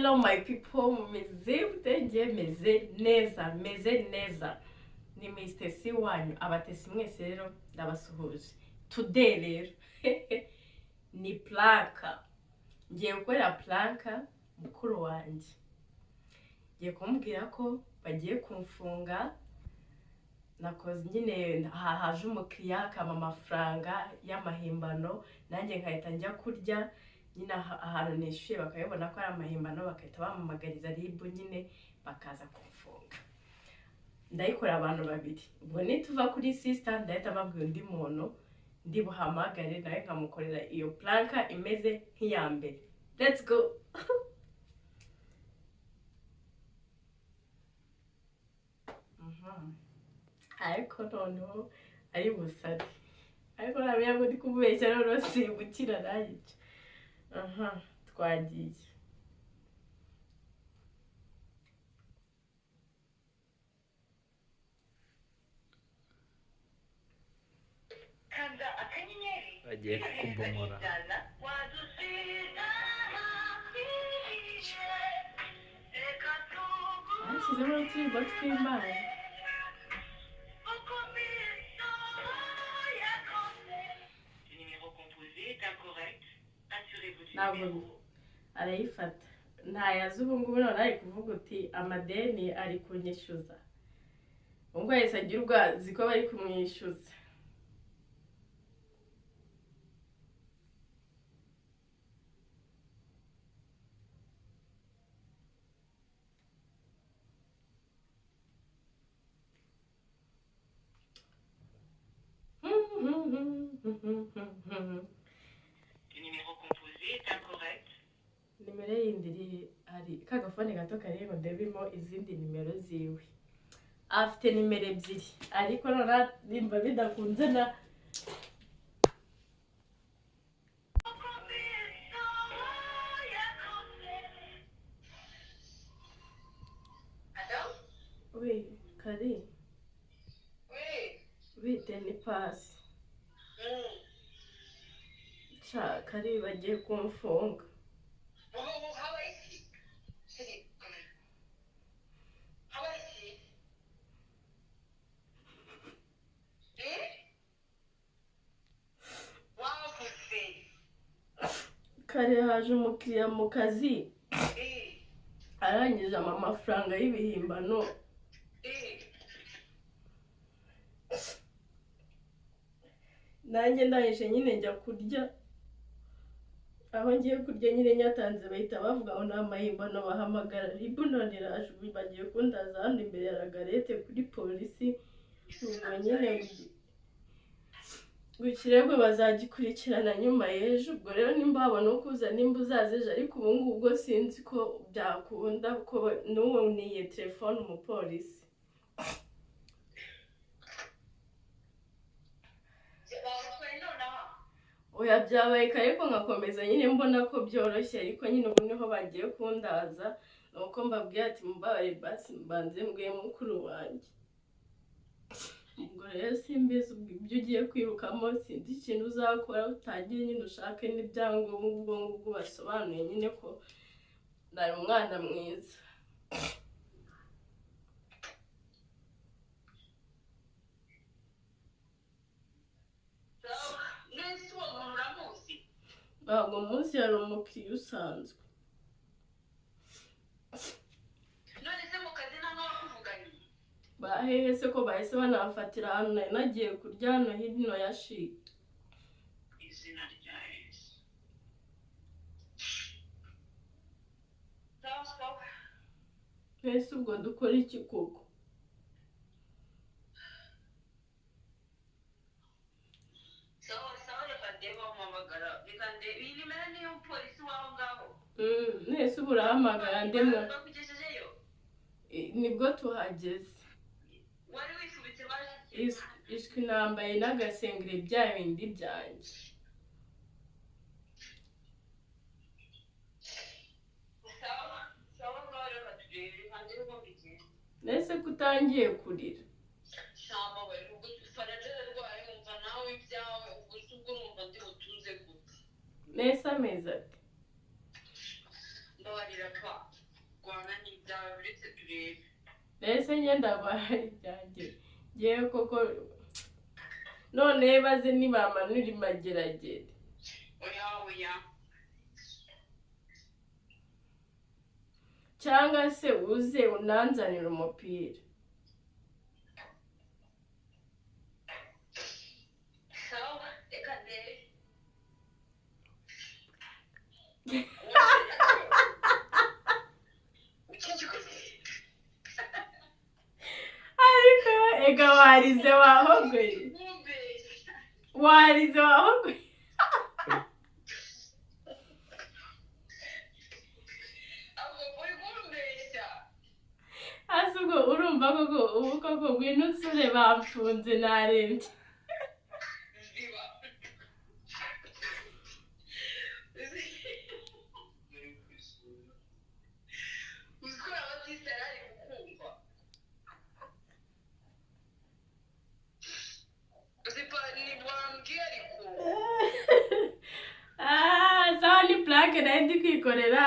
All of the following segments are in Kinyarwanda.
Hello my people, meze mutenge meze neza. Ni Mr. C wanyu, abatesi mwese rero ndabasuhuje. Today rero ni planka. Ngiye gukorera planka mukuru wanjye. Ngiye kumubwira ko bagiye kumfunga. Nakoze nyine haje umukiriya akama amafaranga y'amahimbano, nanjye nkahita njya kurya nyine ahantu nishyuye bakabibona ko ari amahimbano, bakahita bamamagariza RIB nyine bakaza kumfunga. Ndayikorera abantu babiri. Ubwo nituva kuri sister ndahita mbabwira undi muntu ndi buhamagare nawe nkamukorera iyo planka imeze nk'iya mbere. Let's go. Ariko noneho ari busare, ariko nabya ngo ndi kumubeshya rero simbukira nayica. Twagiye. Bagiye kukumbomora. Bashyizemo uturirimbo tw'Imana. Ntabwo arayifata, ntayazi ubu ngubu none ari kuvuga uti amadeni ari kunyishyuza. Ubwo yahise agira ubwazi ko bari kumwishyuza. Nimero yindi ari kagafone gato kari ngo ndebimo izindi nimero ziwe. Afite nimero ebyiri ariko none nimba bidakunze na we kari bite ni pasi kari bagiye kumfunga. Kare haje umukiriya mu kazi arangije amafaranga y'ibihimbano. Nanjye ndahise nyine njya kurya, aho ngiye kurya nyine nyatanze bahita bavuga ngo nta mahimbano bahamagara RIB, none iraje bagiye kundaza hano imbere ya Lagarete kuri polisi. Ubwo nyine ikirego bazagikurikirana nyuma y'ejo. Ubwo rero nimba babona uko uza nimba uzaza ejo, ariko ubu ngubu ubwo sinzi ko byakunda kuko n'uwo niye telefone umupolisi. Oya byabaye kare ko nkakomeza nyine mbona ko byoroshye, ariko nyine ubu niho bagiye kundaza. Nuko mbabwiye ati mubabare basi mbanze mbwiye mukuru wanjye. Ubwo rero simbizi ibyo ugiye kwirukamo, sinzi ikintu uzakora utagiye nyine ushake n'ibyangombwa ubwo ngubwo basobanuye nyine ko nari umwana mwiza. Ntabwo munsi yari umukiriya usanzwe. Bahehe se ko bahise banafatira hano nari nagiye kurya hano hino ya Shi. Mbese ubwo dukora iki koko? Nese ubu urahamagara ndemwa nibwo tuhageze. Ishwi nambaye n'agasengere bya bindi byanjye. Nese kutangiye kurira? Nese ameze ati? Mbabarira pa mbese ngenda bahaye ibyanjye ngewe koko none baze nibamanura imageragere cyangwa se uze unanzanira umupira ariko ega warize wahogoye hasi ubwo urumva koko ubu koko ngwino usure bamfunze narembye sawa ni plaque nayo ndi kwikorera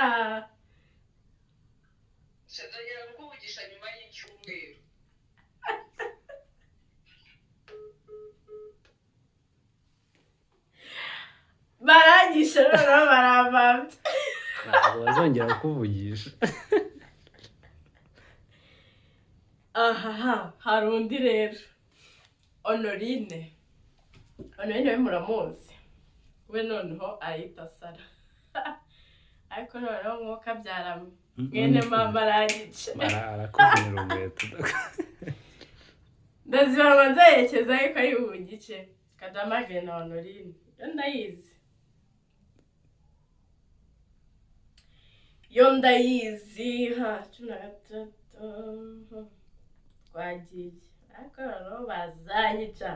barangisha noneho barambambye ntabwo bazongera kuvugisha ahaha hari undi rero Honorine we muramuzi we noneho ahita asara ariko noneho mwuka byaramo mwene mama arangica arakuvunira umuheto ndaziba nzayerekeza ariko ari ubu gice kadamage na Honorine yo ndayizi ha 13 twagiye ariko noneho bazanyica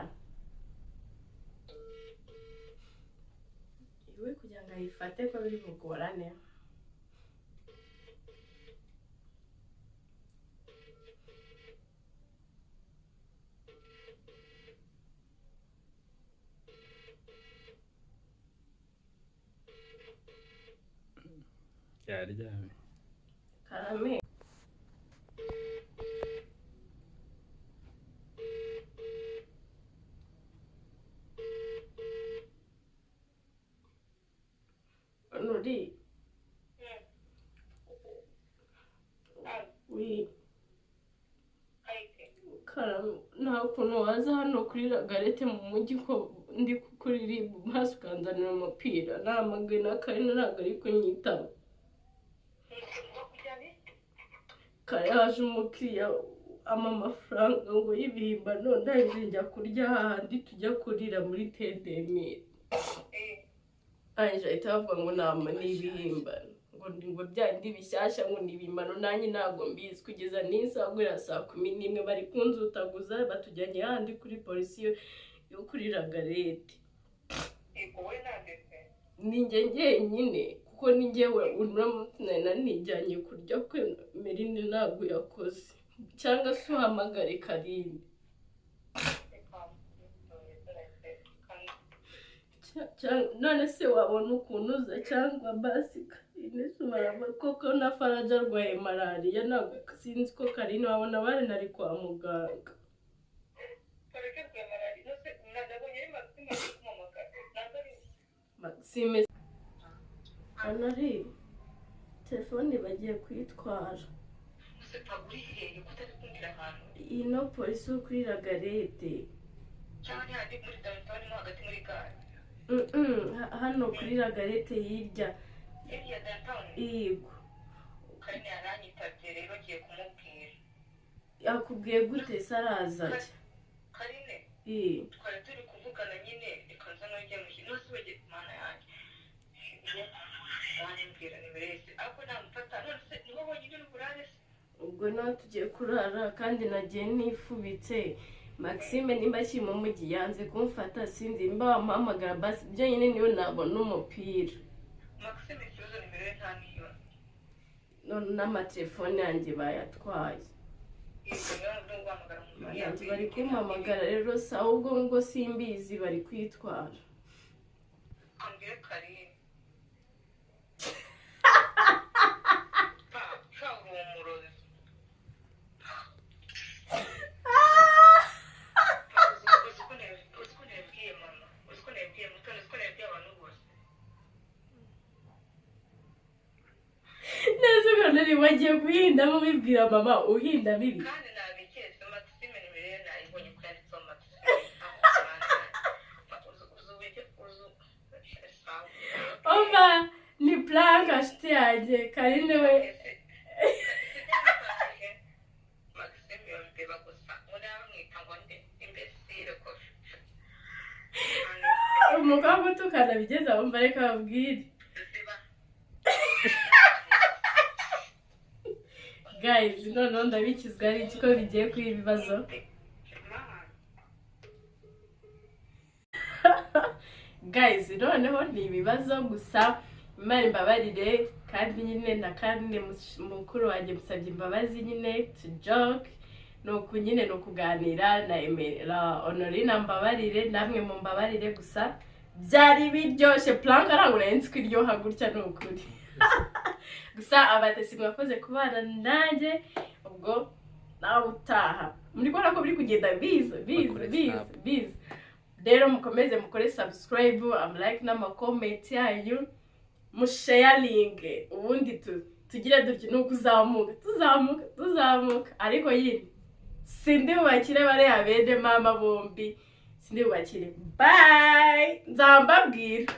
iwe kugira ngo ayifate ko biri bugorane yaryamye karame Nuri karame nta kuntu waza hano kuri Lagarette mu mujyi ko ndi kuririmba maso ukanzanira umupira namagaye n'akari ntabwo ari kunyitaba kare haje umukiriya ama amafaranga ngo y'ibihimbano ndahise njya kurya hahandi tujya kurira muri tedemire anje ahita bavuga ngo nama n'ibihimbano ngo byandi bishyashya ngo n'ibihimbano nanjye ntabwo mbizi kugeza n'isaha guhera saa 11 bari kunzutaguza batujyanye hahandi kuri polisi yo kuri Lagarette ni njyenyine kuko ni njyewe uramutse nijyanye kurya kwe Merine ntabwo yakoze cyangwa se uhamagare Karine none se wabona ukuntu uza cyangwa basi Karine sumarama koko na Faraja arwaye malariya ntabwo sinzi ko Karine wabona bari nari kwa muganga Maxime Anari telefone bagiye kwitwara ino polisi yo kuri Lagarette hano kuri Lagarette hirya yego yakubwiye gute saraza twari turi kuvugana nyine reka nza n'ujya mu kintu nose bagiye kumana yanjye wanyibwira nimero yese ariko namufata none se niho wonyine n'uburare se ubwo nawe tugiye kurara kandi nagiye nifubitse Maxime nimba akiri mu mujyi yanze kumfata sinzi nimba wamuhamagara basi byonyine niyo nabona umupira Maxime ikibazo nimero ye nta niyo none n'amatelefone yanjye bayatwaye bari kumpamagara rero se ahubwo ngo simbizi bari kwitwara ambwire Karine umurozi none wagiye guhindamo ubibwira mama uhindamo ibi kandi nabiketse Maxime nimero ye nayibonye kuri yanditseho Maxime Oma ni prank ashiti yanjye Karine we Maxime yombeba gusa muri amwita ngo nde imbesire ko umukobwa utukana bigeze aho mba reka babwire guys noneho ndabikizwa ari iki ko bigiye kuba ibibazo guys noneho ni ibibazo gusa imana imbabarire kandi nyine na kandi mukuru wanjye musabye imbabazi nyine to joke nuko nyine no kuganira na Emera Honorine mbabarire namwe mu mbabarire gusa byari biryoshye plank arangu nzi ko iryoha gutya n'ukuri gusa abatesi mwakoze kubana nanjye ubwo nawe utaha muri kubona ko biri kugenda biza rero mukomeze mukore subscribe like n'amakomenti yanyu musharing ubundi tugire dutyo nuko tuzamuka ariko yini sindi bubakire bare abende mama bombi sindi bubakire bye nzambabwira